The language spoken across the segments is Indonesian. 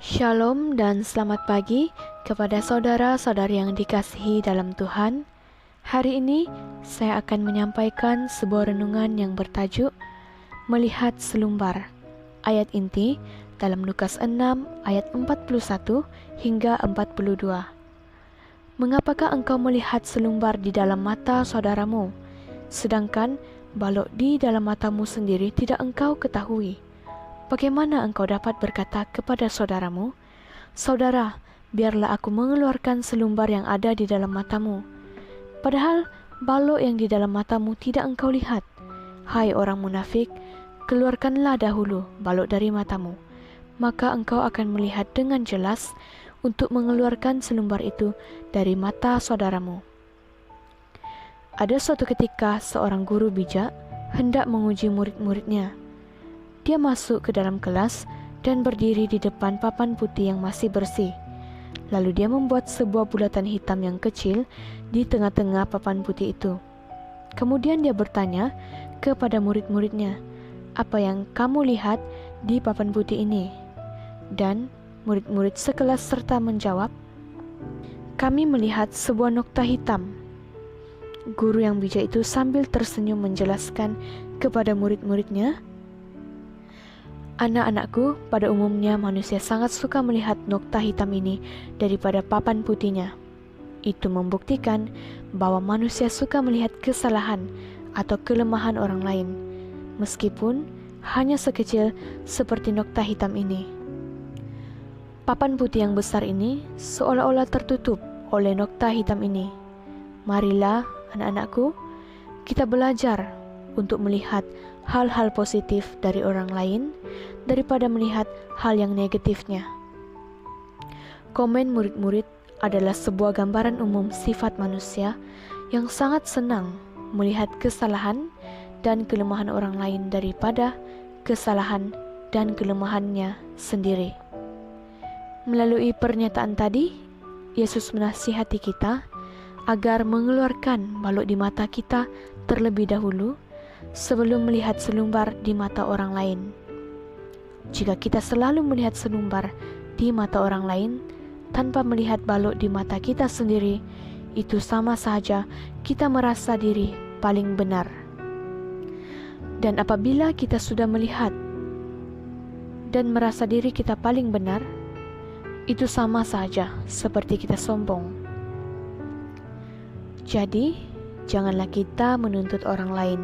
Shalom dan selamat pagi kepada saudara-saudari yang dikasihi dalam Tuhan. Hari ini saya akan menyampaikan sebuah renungan yang bertajuk Melihat Selumbar. Ayat inti dalam Lukas 6 ayat 41 hingga 42. Mengapakah engkau melihat selumbar di dalam mata saudaramu, sedangkan balok di dalam matamu sendiri tidak engkau ketahui? Bagaimana engkau dapat berkata kepada saudaramu, "Saudara, biarlah aku mengeluarkan selumbar yang ada di dalam matamu," padahal balok yang di dalam matamu tidak engkau lihat? Hai orang munafik, keluarkanlah dahulu balok dari matamu, maka engkau akan melihat dengan jelas untuk mengeluarkan selumbar itu dari mata saudaramu. Ada suatu ketika seorang guru bijak hendak menguji murid-muridnya. Dia masuk ke dalam kelas dan berdiri di depan papan putih yang masih bersih. Lalu dia membuat sebuah bulatan hitam yang kecil di tengah-tengah papan putih itu. Kemudian dia bertanya kepada murid-muridnya, "Apa yang kamu lihat di papan putih ini?" Dan murid-murid sekelas serta menjawab, "Kami melihat sebuah nokta hitam." Guru yang bijak itu sambil tersenyum menjelaskan kepada murid-muridnya, "Anak-anakku, pada umumnya manusia sangat suka melihat nokta hitam ini daripada papan putihnya. Itu membuktikan bahwa manusia suka melihat kesalahan atau kelemahan orang lain, meskipun hanya sekecil seperti nokta hitam ini. Papan putih yang besar ini seolah-olah tertutup oleh nokta hitam ini. Marilah, anak-anakku, kita belajar untuk melihat hal-hal positif dari orang lain daripada melihat hal yang negatifnya." Komen murid-murid adalah sebuah gambaran umum sifat manusia yang sangat senang melihat kesalahan dan kelemahan orang lain daripada kesalahan dan kelemahannya sendiri. Melalui pernyataan tadi, Yesus menasihati kita agar mengeluarkan balok di mata kita terlebih dahulu sebelum melihat selumbar di mata orang lain. Jika kita selalu melihat selumbar di mata orang lain tanpa melihat balok di mata kita sendiri, itu sama saja kita merasa diri paling benar. Dan apabila kita sudah melihat dan merasa diri kita paling benar, itu sama saja seperti kita sombong. Jadi, janganlah kita menuntut orang lain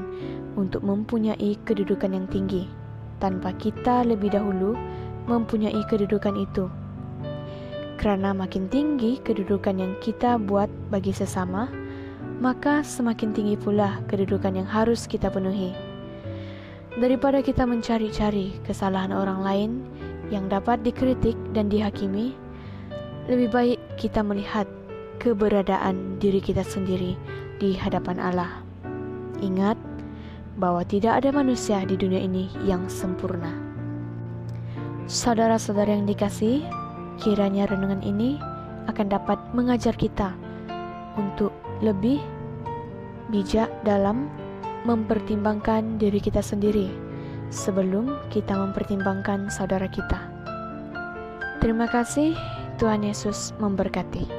untuk mempunyai kedudukan yang tinggi tanpa kita lebih dahulu mempunyai kedudukan itu. Karena makin tinggi kedudukan yang kita buat bagi sesama, maka semakin tinggi pula kedudukan yang harus kita penuhi. Daripada kita mencari-cari kesalahan orang lain yang dapat dikritik dan dihakimi, lebih baik kita melihat keberadaan diri kita sendiri di hadapan Allah. Ingat bahwa tidak ada manusia di dunia ini yang sempurna. Saudara-saudara yang dikasihi, kiranya renungan ini akan dapat mengajar kita untuk lebih bijak dalam mempertimbangkan diri kita sendiri sebelum kita mempertimbangkan saudara kita. Terima kasih, Tuhan Yesus memberkati.